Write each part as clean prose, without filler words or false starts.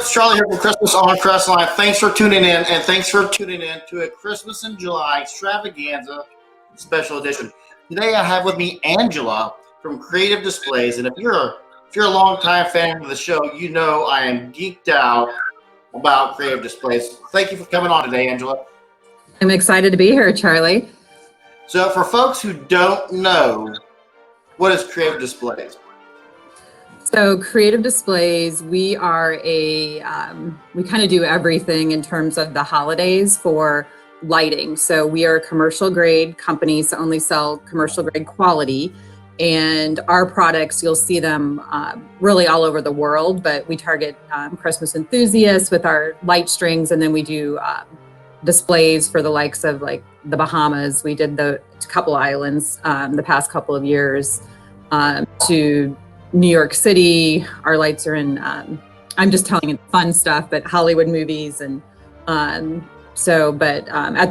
folks, Charlie here from Christmas on Crestline. Thanks for tuning in, and thanks for tuning in to a Christmas in July extravaganza special edition. Today I have with me Angela from Creative Displays, and if you're a longtime fan of the show, you know I am geeked out about Creative Displays. Thank you for coming on today, Angela. I'm excited to be here, Charlie. So for folks who don't know, what is Creative Displays? So Creative Displays, we are we kind of do everything in terms of the holidays for lighting. So we are a commercial grade company, so only sell commercial grade quality. And our products, you'll see them really all over the world, but we target Christmas enthusiasts with our light strings. And then we do displays for the likes of like the Bahamas. We did a couple islands the past couple of years to New York City. Our lights are in, I'm just telling you fun stuff, but Hollywood movies. And at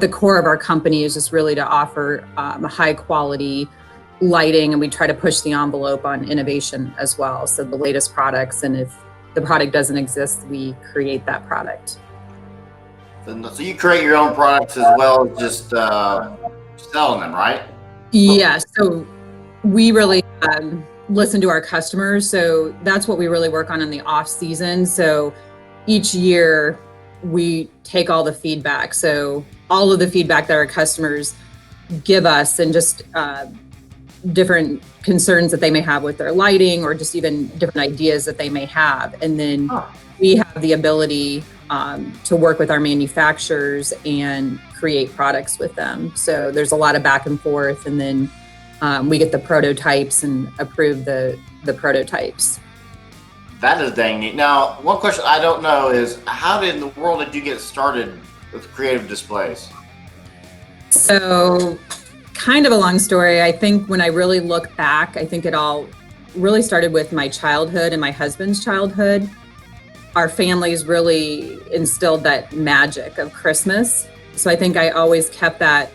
the core of our company is just really to offer a high quality lighting, and we try to push the envelope on innovation as well. So the latest products, and if the product doesn't exist, we create that product. So you create your own products as well as just selling them, right? Yeah, so we really listen to our customers. So that's what we really work on in the off season. So each year we take all the feedback. So all of the feedback that our customers give us, and just different concerns that they may have with their lighting, or just even different ideas that they may have. And then we have the ability to work with our manufacturers and create products with them. So there's a lot of back and forth, and then we get the prototypes and approve the prototypes. That is dang neat. Now, one question I don't know is, how in the world did you get started with Creative Displays? So kind of a long story. I think when I really look back, I think it all really started with my childhood and my husband's childhood. Our families really instilled that magic of Christmas. So I think I always kept that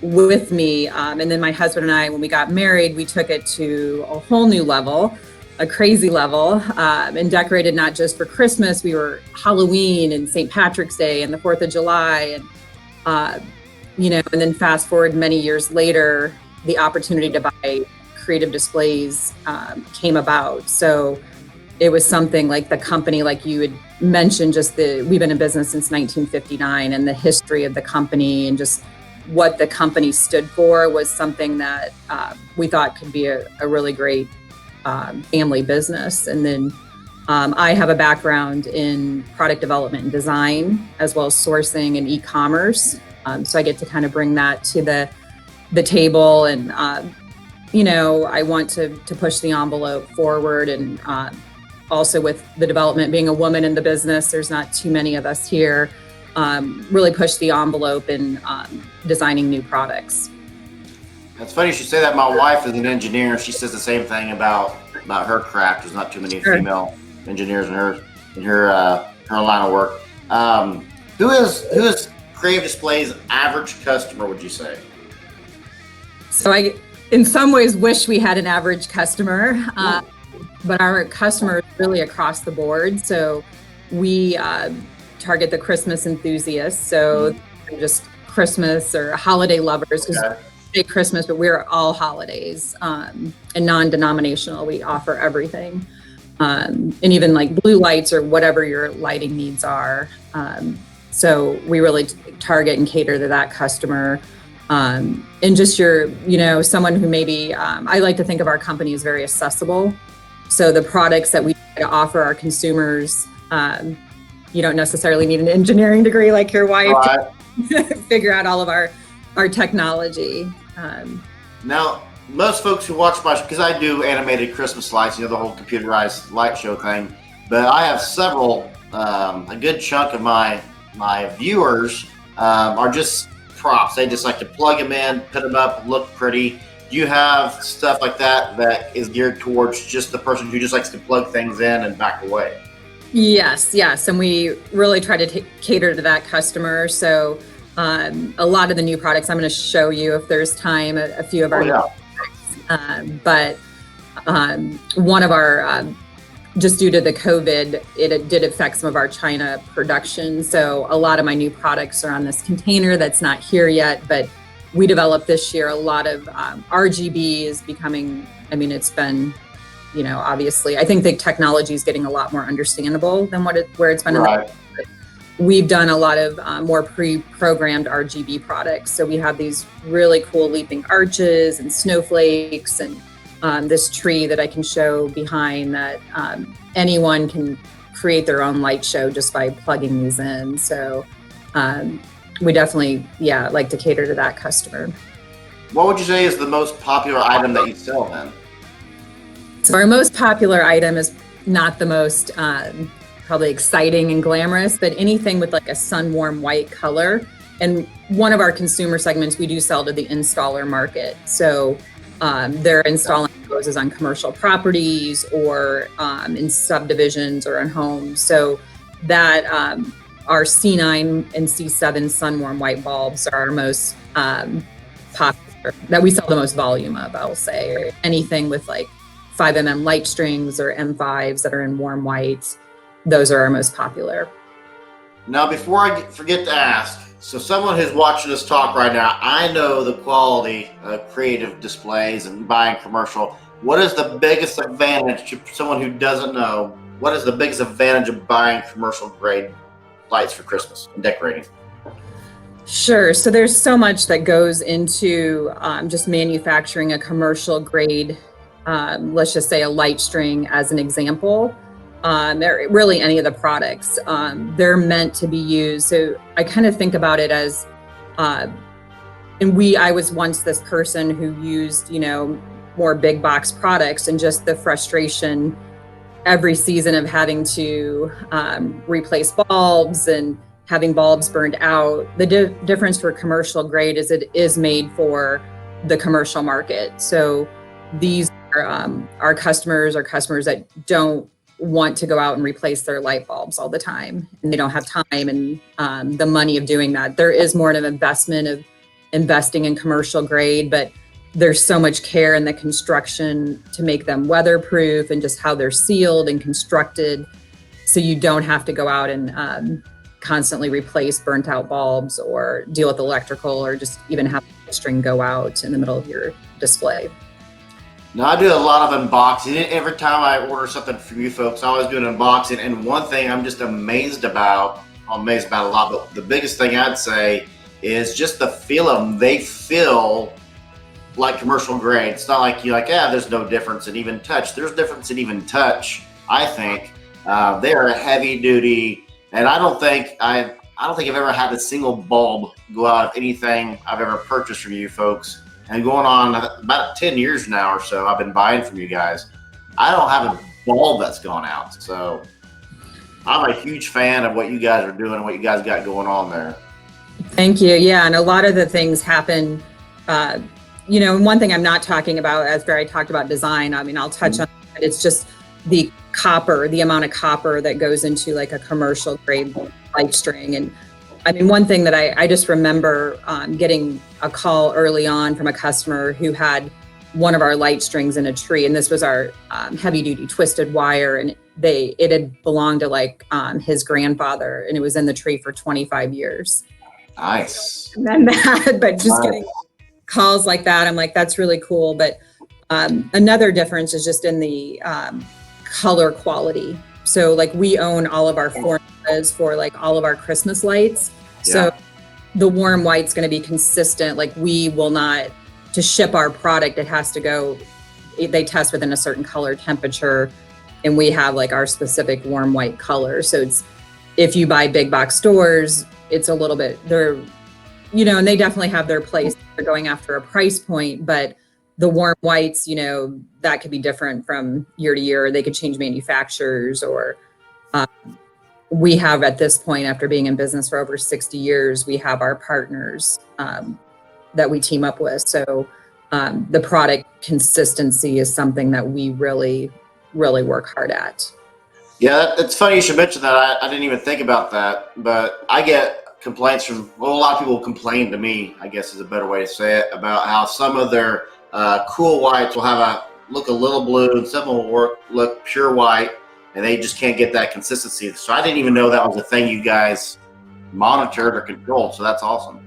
with me. And then my husband and I, when we got married, we took it to a whole new level, a crazy level, and decorated not just for Christmas. We were Halloween and St. Patrick's Day and the 4th of July. And, and then fast forward many years later, the opportunity to buy Creative Displays came about. So it was something like the company, like you had mentioned, we've been in business since 1959, and the history of the company and just what the company stood for was something that we thought could be a really great family business. And then I have a background in product development and design, as well as sourcing and e-commerce. So I get to kind of bring that to the table, and I want to push the envelope forward. And also with the development, being a woman in the business, there's not too many of us here. Really push the envelope in designing new products. It's funny you should say that. My wife is an engineer. She says the same thing about her craft. There's not too many female engineers in her line of work. Who is Creative Displays' average customer, would you say? So I, in some ways, wish we had an average customer, but our customers really across the board. So we target the Christmas enthusiasts. So just Christmas or holiday lovers, because we say Christmas, but we're all holidays, and non-denominational. We offer everything, and even like blue lights or whatever your lighting needs are. So we really target and cater to that customer. And just someone who maybe, I like to think of our company as very accessible. So the products that we try to offer our consumers, you don't necessarily need an engineering degree like your wife to figure out all of our technology. Now, most folks who watch my show, because I do animated Christmas lights, the whole computerized light show thing, but I have several, a good chunk of my viewers are just props. They just like to plug them in, put them up, look pretty. Do you have stuff like that is geared towards just the person who just likes to plug things in and back away? Yes. And we really try to cater to that customer. So a lot of the new products, I'm going to show you if there's time, a few of our new products. But one of our just due to the COVID, it did affect some of our China production. So a lot of my new products are on this container that's not here yet, but we developed this year a lot of RGB is becoming, I mean, it's been, you know, obviously, I think the technology is getting a lot more understandable than where it's been. Right. We've done a lot of more pre-programmed RGB products. So we have these really cool leaping arches and snowflakes and this tree that I can show behind that anyone can create their own light show just by plugging these in. So we definitely, like to cater to that customer. What would you say is the most popular item that you sell then? So our most popular item is not the most probably exciting and glamorous, but anything with like a sun warm white color. And one of our consumer segments, we do sell to the installer market. So they're installing hoses on commercial properties or in subdivisions or in homes. So that our C9 and C7 sun warm white bulbs are our most popular, that we sell the most volume of, I'll say. Or anything with like 5mm light strings or M5s that are in warm whites, those are our most popular. Now, before I forget to ask, so someone who's watching us talk right now, I know the quality of Creative Displays and buying commercial. What is the biggest advantage to someone who doesn't know? What is the biggest advantage of buying commercial grade lights for Christmas and decorating? Sure. So there's so much that goes into just manufacturing a commercial grade, let's just say a light string as an example. Or really any of the products, they're meant to be used. So I kind of think about it as, I was once this person who used, more big box products, and just the frustration every season of having to replace bulbs and having bulbs burned out. The difference for commercial grade is it is made for the commercial market. So these are our customers are customers that don't want to go out and replace their light bulbs all the time, and they don't have time and the money of doing that. There is more of an investment of investing in commercial grade, but there's so much care in the construction to make them weatherproof and just how they're sealed and constructed, so you don't have to go out and constantly replace burnt out bulbs or deal with electrical or just even have the string go out in the middle of your display. Now, I do a lot of unboxing. Every time I order something from you folks, I always do an unboxing. And one thing I'm just amazed about a lot, but the biggest thing I'd say is just the feel of them. They feel like commercial grade. It's not like you're like, there's no difference in even touch. There's difference in even touch, I think. They are heavy duty, and I don't think I've ever had a single bulb go out of anything I've ever purchased from you folks. And going on about 10 years now or so, I've been buying from you guys. I don't have a bulb that's gone out. So I'm a huge fan of what you guys are doing and what you guys got going on there. Thank you. Yeah, and a lot of the things happen, and one thing I'm not talking about, after I talked about design, I mean, I'll touch on it. It's just the copper, the amount of copper that goes into like a commercial grade light string. And I mean, one thing that I just remember getting a call early on from a customer who had one of our light strings in a tree, and this was our heavy duty twisted wire, and it had belonged to like his grandfather, and it was in the tree for 25 years. Nice. And then but just getting calls like that, I'm like, that's really cool. But another difference is just in the color quality. So like we own all of our formulas for like all of our Christmas lights. Yeah. So the warm white's going to be consistent. Like we will not, to ship our product, it has to go, they test within a certain color temperature, and we have like our specific warm white color. So it's, if you buy big box stores, it's a little bit, they're, and they definitely have their place. They're going after a price point, but the warm whites, that could be different from year to year. They could change manufacturers, or we have at this point, after being in business for over 60 years, we have our partners that we team up with. So the product consistency is something that we really, really work hard at. Yeah, it's funny you should mention that. I didn't even think about that, but I get complaints from, a lot of people complain to me, I guess is a better way to say it, about how some of their cool whites will look a little blue, and some will look pure white. and they just can't get that consistency. So I didn't even know that was a thing you guys monitored or controlled. So that's awesome.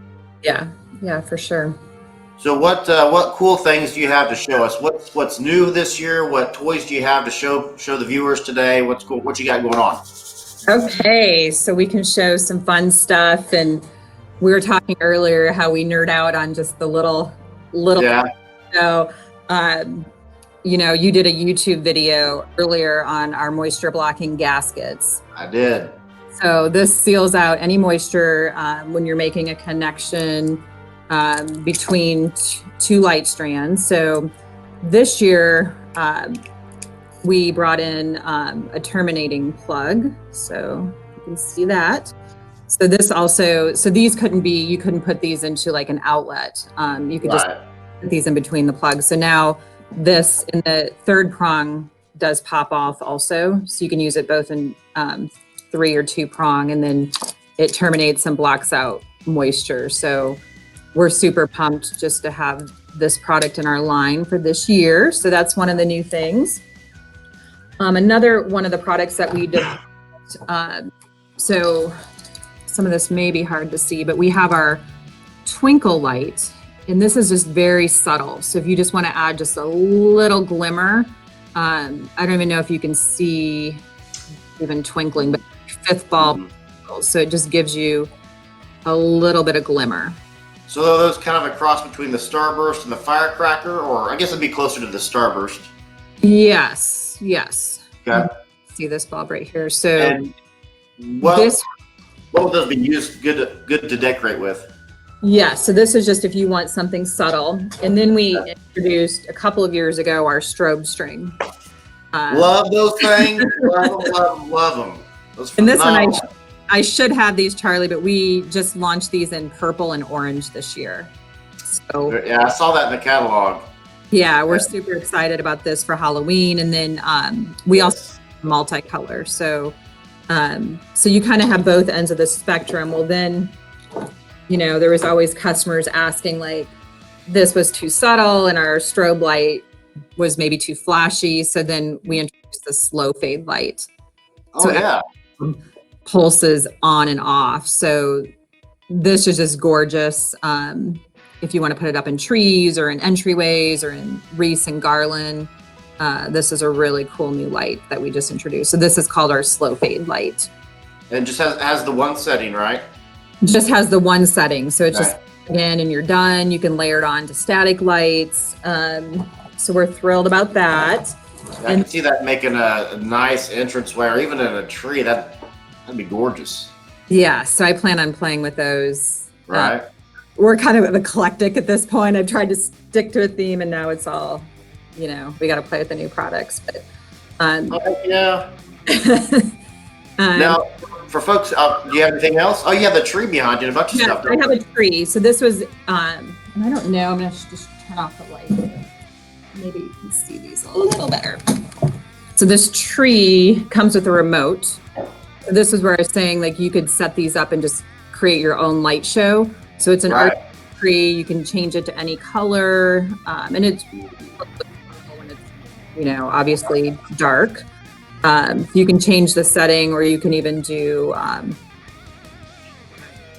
Yeah, for sure. So what cool things do you have to show us? What's new this year? What toys do you have to show the viewers today? What's cool? What you got going on? Okay, so we can show some fun stuff, and we were talking earlier how we nerd out on just the little. Yeah. So, you know, you did a YouTube video earlier on our moisture blocking gaskets. I did. So this seals out any moisture when you're making a connection between two light strands. So this year we brought in a terminating plug. So you can see that. So this also, so these you couldn't put these into like an outlet. You could just put these in between the plugs. So now this in the third prong does pop off also. So you can use it both in 3 or 2 prong, and then it terminates and blocks out moisture. So we're super pumped just to have this product in our line for this year. So that's one of the new things. Another one of the products that we developed, so some of this may be hard to see, but we have our Twinkle Light, and this is just very subtle. So if you just want to add just a little glimmer, I don't even know if you can see even twinkling, but 5th bulb, so it just gives you a little bit of glimmer. So are those kind of a cross between the Starburst and the Firecracker, or I guess it'd be closer to the Starburst? Yes. Okay. See this bulb right here. So and what would those be used good to decorate with? Yeah, so this is just if you want something subtle. And then we introduced a couple of years ago our Strobe String. Love those things. love them. And this one, I should have these, Charlie, but we just launched these in purple and orange this year. So yeah, I saw that in the catalog. Yeah, we're super excited about this for Halloween. And then we also multicolor. So you kind of have both ends of the spectrum. Well, then, you know, there was always customers asking like, this was too subtle and our strobe light was maybe too flashy. So then we introduced the slow fade light. Oh, yeah. Pulses on and off. So this is just gorgeous. If you want to put it up in trees or in entryways or in wreaths and garland, this is a really cool new light that we just introduced. So this is called our slow fade light. And just has the one setting, right? Just has the one setting. So it's just in and you're done. You can layer it on to static lights. So we're thrilled about that. I can see that making a nice entranceway, or even in a tree. That'd be gorgeous. Yeah, so I plan on playing with those. Right. We're kind of eclectic at this point. I've tried to stick to a theme, and now it's all, you know, we got to play with the new products. But yeah. Now, for folks, do you have anything else? Oh, you have the tree behind you, and a bunch of stuff. I have a tree. So this was, and I don't know. I'm gonna just turn off the light here. Maybe you can see these a little better. So this tree comes with a remote. So this is where I was saying, like, you could set these up and just create your own light show. So it's an art tree. You can change it to any color, and it's when it's, you know, obviously dark. You can change the setting, or you can even do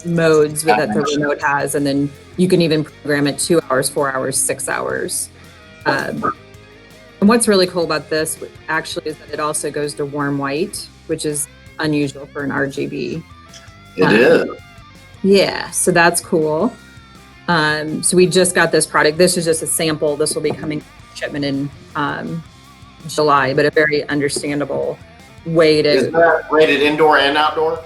modes that the remote has, and then you can even program it 2 hours, 4 hours, 6 hours. And what's really cool about this actually is that it also goes to warm white, which is unusual for an RGB. It is. Yeah, so that's cool. So we just got this product. This is just a sample. This will be coming shipment in July, but a very understandable way to. Is that rated indoor and outdoor?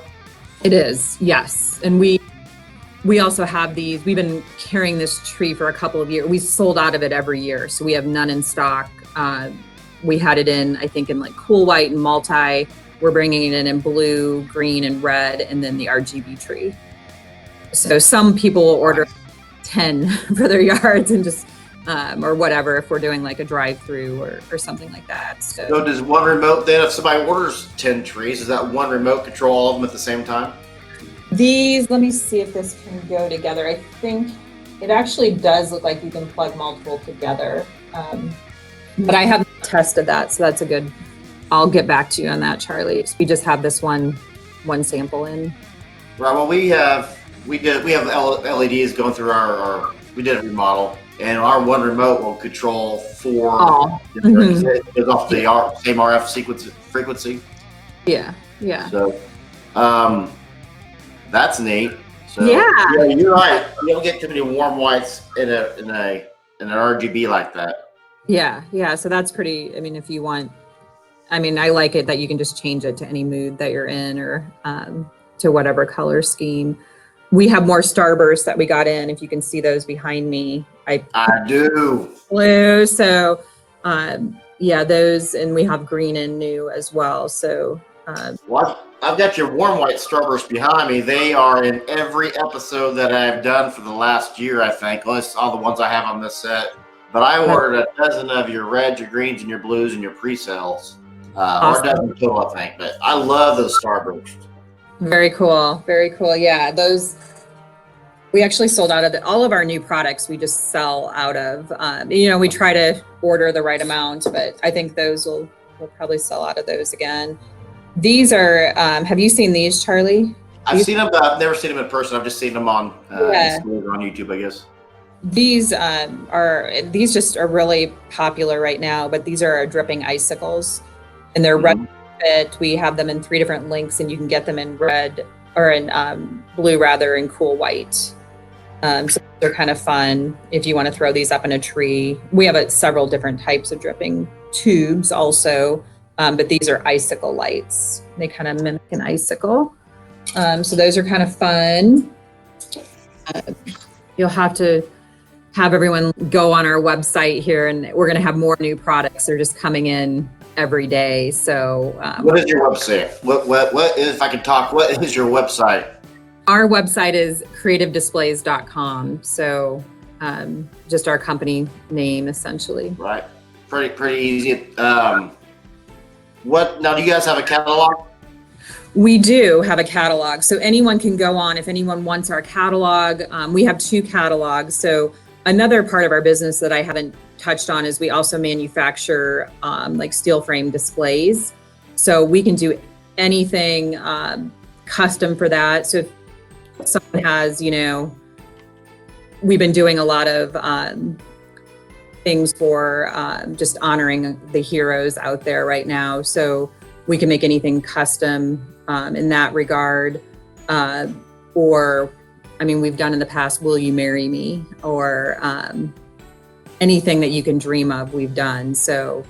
It is, yes. And we also have these. We've been carrying this tree for a couple of years. We sold out of it every year, so we have none in stock. We had it in, I think, in like cool white and multi. We're bringing it in blue, green, and red, and then the RGB tree. So some people will order 10 for their yards and just, or whatever, if we're doing like a drive-through or something like that. So does one remote then, if somebody orders 10 trees, does that one remote control all of them at the same time? These, let me see if this can go together. I think it actually does look like you can plug multiple together. But I haven't tested that, so that's a good I'll get back to you on that, Charlie. We just have this one sample in. Right. Well, we have LEDs going through we did a remodel, and our one remote will control 4 different, it goes off the same RF frequency. Yeah. So, that's neat. So, yeah, you're right. You don't get too many warm whites in an RGB like that. Yeah. So that's pretty. I mean, if you want, I like it that you can just change it to any mood that you're in, or to whatever color scheme. We have more starbursts that we got in. If you can see those behind me, I do. Blue. So, those, and we have green and new as well. So. Well, I've got your warm white starburst behind me. They are in every episode that I've done for the last year, I think. Well, that's all the ones I have on this set. But I ordered a dozen of your reds, your greens, and your blues, and your pre-sales. Awesome. Or a dozen total, I think. But I love those starbursts. Very cool. Yeah, those. We actually sold out of all of our new products. We just sell out of. We try to order the right amount, but I think those we'll probably sell out of those again. These are, have you seen these, Charlie? I've seen them, but I've never seen them in person. I've just seen them on on YouTube, I guess. These just are really popular right now, but these are our dripping icicles, and they're red fit. We have them in 3 different lengths, and you can get them in red or in blue rather, and cool white. So they're kind of fun if you want to throw these up in a tree. We have several different types of dripping tubes also. But these are Icicle Lights. They kind of mimic an icicle. So those are kind of fun. You'll have to have everyone go on our website here, and we're going to have more new products. They're just coming in every day. So what is your website? What is, if I can talk, what is your website? Our website is creativedisplays.com. So just our company name, essentially. Right. Pretty easy. Now, do you guys have a catalog? We do have a catalog. So anyone can go on if anyone wants our catalog. We have 2 catalogs. So another part of our business that I haven't touched on is we also manufacture like steel frame displays. So we can do anything custom for that. So if someone has, we've been doing a lot of things for just honoring the heroes out there right now. So we can make anything custom in that regard. We've done in the past, Will You Marry Me? Or anything that you can dream of, we've done. So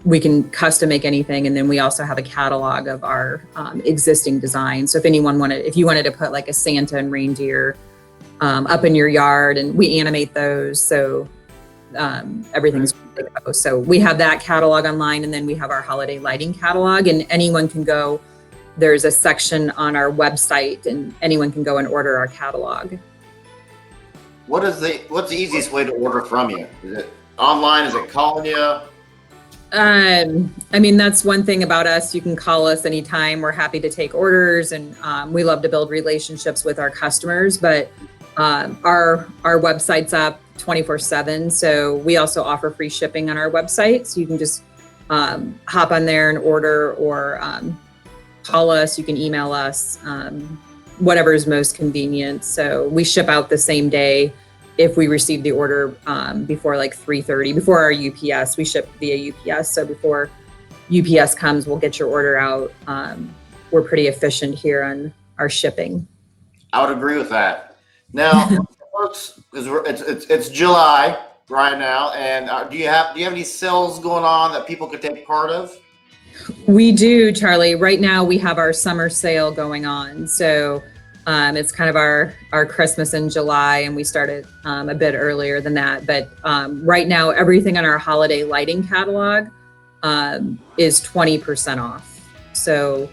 we can custom make anything. And then we also have a catalog of our existing designs. So if you wanted to put like a Santa and reindeer up in your yard, and we animate those. So everything's ready to go. So we have that catalog online, and then we have our holiday lighting catalog, and anyone can go. There's a section on our website, and anyone can go and order our catalog. What's the easiest way to order from you? Is it online? Is it calling you? That's one thing about us. You can call us anytime. We're happy to take orders, and we love to build relationships with our customers. But our website's up 24/7. So we also offer free shipping on our website. So you can just hop on there and order, or call us. You can email us, whatever is most convenient. So we ship out the same day if we receive the order before like 3:30, before our UPS. We ship via UPS. So before UPS comes, we'll get your order out. We're pretty efficient here on our shipping. I would agree with that. Now, folks, it's July right now, and do you have any sales going on that people could take part of? We do, Charlie. Right now, we have our summer sale going on. So it's kind of our Christmas in July, and we started a bit earlier than that. But right now, everything on our holiday lighting catalog is 20% off. So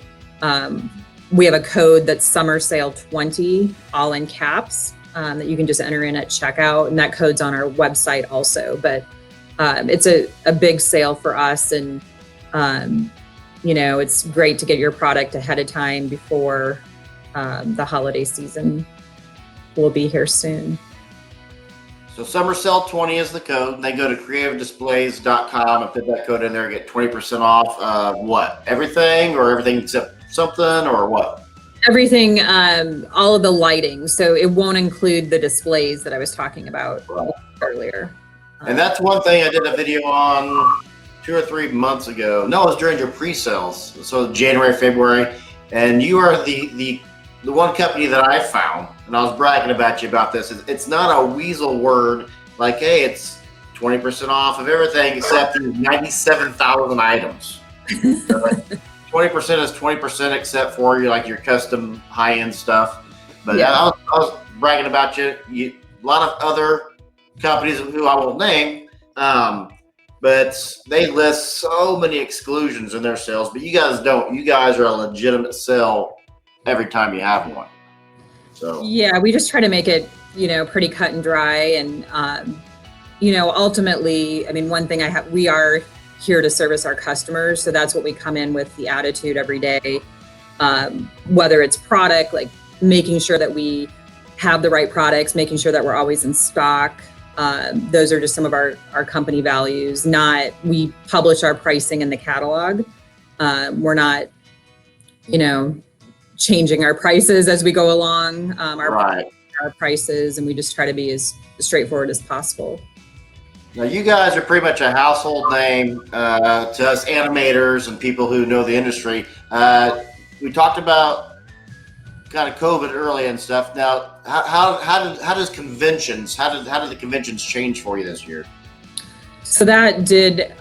we have a code that's summer sale 20, all in caps, that you can just enter in at checkout, and that code's on our website also. But it's a big sale for us, and it's great to get your product ahead of time before the holiday season will be here soon. So Summer Sale 20 is the code, and they go to creativedisplays.com and put that code in there and get 20% off what? Everything, or everything except something, or what? Everything, all of the lighting. So it won't include the displays that I was talking about earlier. And that's one thing I did a video on 2 or 3 months ago. No, it was during your pre-sales. So January, February. And you are the one company that I found, and I was bragging about you about this. It's not a weasel word like, hey, it's 20% off of everything except 97,000 items. 20% is 20% except for your custom high-end stuff. But yeah. I was bragging about you. A lot of other companies who I won't name, but they list so many exclusions in their sales, but you guys don't. You guys are a legitimate sale every time you have one. So yeah, we just try to make it, pretty cut and dry. And, ultimately, I mean, one thing we are here to service our customers. So that's what we come in with, the attitude every day, whether it's product, like making sure that we have the right products, making sure that we're always in stock. Those are just some of our company values. We publish our pricing in the catalog. We're not, changing our prices as we go along, our prices, and we just try to be as straightforward as possible. Now, you guys are pretty much a household name to us animators and people who know the industry. We talked about kind of COVID early and stuff. Now, how does conventions? How did the conventions change for you this year? So that did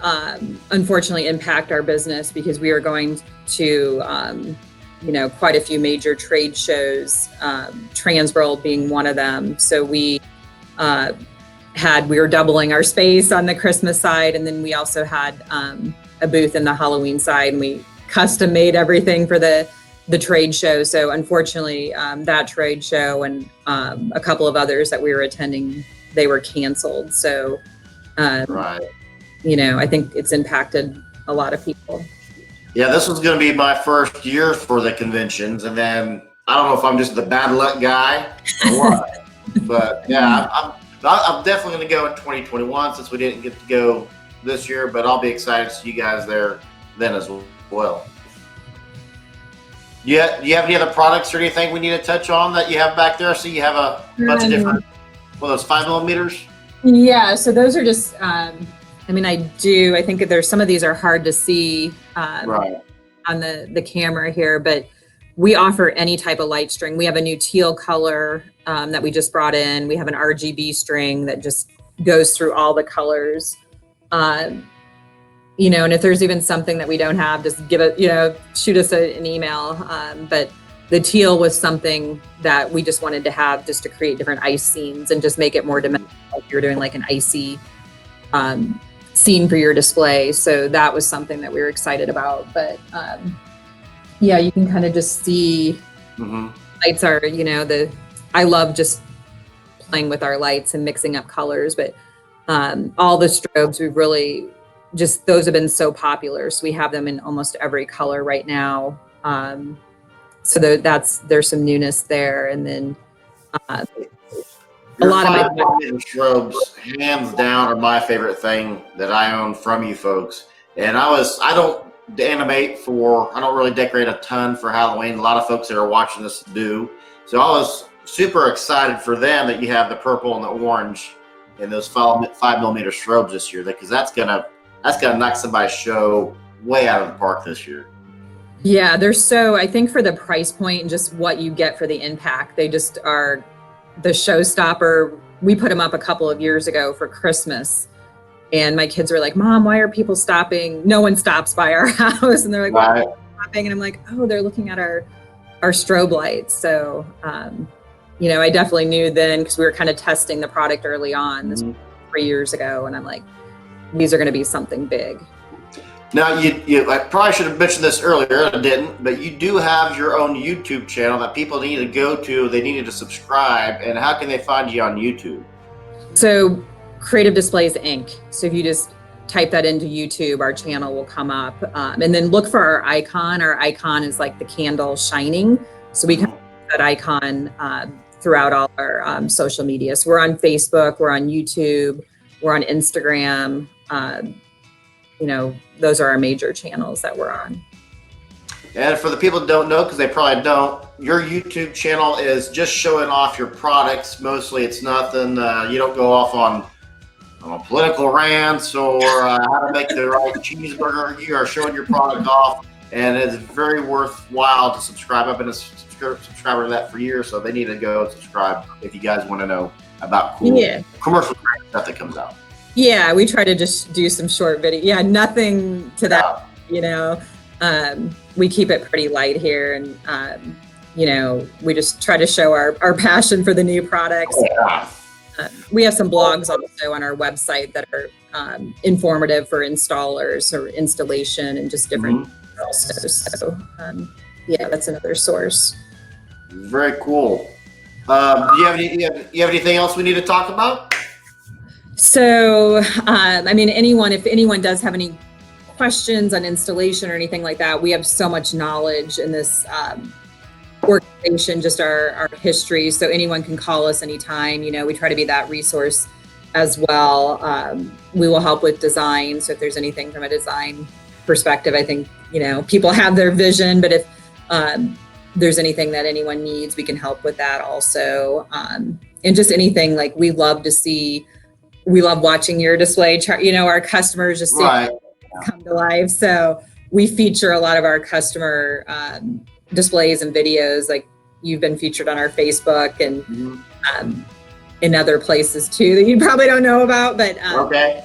unfortunately impact our business, because we are going to quite a few major trade shows, Transworld being one of them. So we were doubling our space on the Christmas side, and then we also had a booth in the Halloween side, and we custom made everything for the trade show. So unfortunately, that trade show and a couple of others that we were attending, they were canceled. So I think it's impacted a lot of people. Yeah, this was going to be my first year for the conventions, and then I don't know if I'm just the bad luck guy or what, but yeah, I'm definitely going to go in 2021 since we didn't get to go this year, but I'll be excited to see you guys there then as well. Do you have any other products or anything we need to touch on that you have back there? So you have a bunch of different, those 5mm? Yeah, so those are just, I think there's some of these are hard to see on the camera here, but we offer any type of light string. We have a new teal color that we just brought in. We have an RGB string that just goes through all the colors. And if there's even something that we don't have, just shoot us an email. But the teal was something that we just wanted to have just to create different ice scenes and just make it more dimensional. If you're doing like an icy scene for your display. So that was something that we were excited about. But you can kind of just see lights are, I love just playing with our lights and mixing up colors, but all the strobes, we've really those have been so popular. So we have them in almost every color right now. So there's some newness there. And then a lot of my strobes, hands down, are my favorite thing that I own from you folks. And I don't animate I don't really decorate a ton for Halloween. A lot of folks that are watching this do. So I was super excited for them that you have the purple and the orange and those 5mm strobes this year, because that's gonna knock somebody's show way out of the park this year. Yeah, I think for the price point and just what you get for the impact, they just are the showstopper. We put them up a couple of years ago for Christmas, and my kids were like, "Mom, why are people stopping? No one stops by our house." And they're like, "Why are they stopping?" And I'm like, "Oh, they're looking at our strobe lights." So, I definitely knew then, because we were kind of testing the product early on, this 3 years ago, and I'm like, these are going to be something big. Now, I probably should have mentioned this earlier, I didn't, but you do have your own YouTube channel that people need to go to. They needed to subscribe. And how can they find you on YouTube? So Creative Displays Inc. So if you just type that into YouTube, our channel will come up. And then look for our icon. Our icon is like the candle shining. So we can use that icon throughout all our social media. So we're on Facebook, we're on YouTube, we're on Instagram. You know, those are our major channels that we're on. And for the people that don't know, because they probably don't, your YouTube channel is just showing off your products. Mostly it's nothing, you don't go off on political rants or how to make the right cheeseburger. You are showing your product off, and it's very worthwhile to subscribe. I've been a subscriber to that for years, so they need to go and subscribe if you guys want to know about cool commercial stuff that comes out. Yeah, we try to just do some short video. Yeah, nothing to that, you know. We keep it pretty light here, and you know, we just try to show our passion for the new products. We have some blogs also on our website that are informative for installers or installation and just different also. So yeah, that's another source. Very cool. Do you have anything else we need to talk about? So I mean, if anyone does have any questions on installation or anything like that, we have so much knowledge in this organization, just our history. So anyone can call us anytime. You know, we try to be that resource as well. We will help with design. So if there's anything from a design perspective, I think, you know, people have their vision, but if there's anything that anyone needs, we can help with that also. And just anything, like we love watching your display chart, you know, our customers just come to life. So we feature a lot of our customer displays and videos. Like you've been featured on our Facebook and in other places too that you probably don't know about, but okay.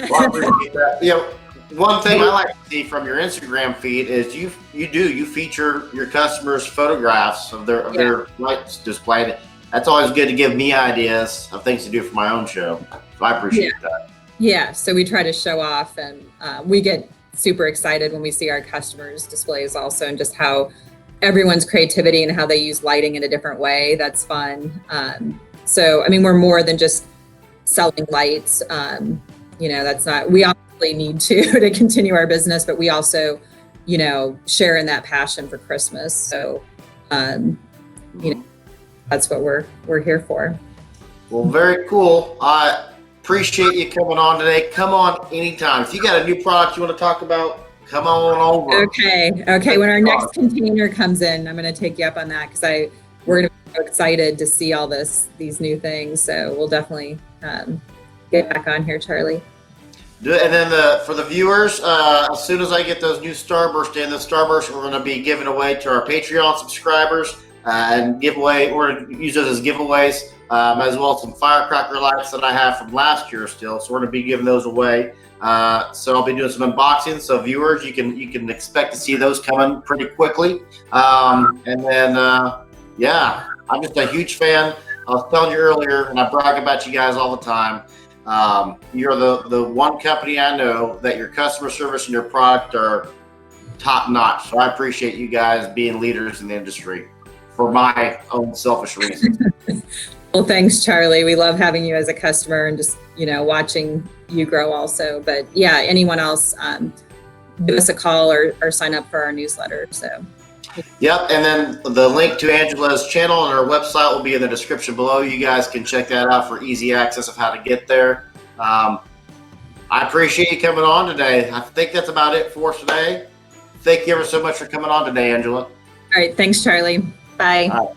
Well, I appreciate that. You know, one thing I like to see from your Instagram feed is you feature your customers' photographs of their lights displayed. That's always good to give me ideas of things to do for my own show. So I appreciate that. Yeah, so we try to show off, and we get super excited when we see our customers' displays also, and just how everyone's creativity and how they use lighting in a different way. That's fun. So, I mean, we're more than just selling lights. You know, that's not, we obviously need to continue our business, but we also, you know, share in that passion for Christmas. So, you know, that's what we're here for. Well, very cool. I appreciate you coming on today. Come on anytime. If you got a new product you want to talk about, come on over. Okay. When our next container comes in, I'm going to take you up on that, because we're going to be so excited to see all these new things. So we'll definitely get back on here, Charlie. And then for the viewers, as soon as I get those new Starburst in, the Starburst we're going to be giving away to our Patreon subscribers and giveaway. We're going to use those as giveaways, as well as some firecracker lights that I have from last year still. So we're going to be giving those away. So I'll be doing some unboxings. So viewers, you can expect to see those coming pretty quickly. And then yeah, I'm just a huge fan. I was telling you earlier, and I brag about you guys all the time. You're the one company I know that your customer service and your product are top notch. So I appreciate you guys being leaders in the industry for my own selfish reasons. Well, thanks, Charlie. We love having you as a customer and just, you know, watching you grow also. But yeah, anyone else, give us a call or sign up for our newsletter. So. Yep, and then the link to Angela's channel and her website will be in the description below. You guys can check that out for easy access of how to get there. I appreciate you coming on today. I think that's about it for us today. Thank you ever so much for coming on today, Angela. All right, thanks, Charlie. Bye.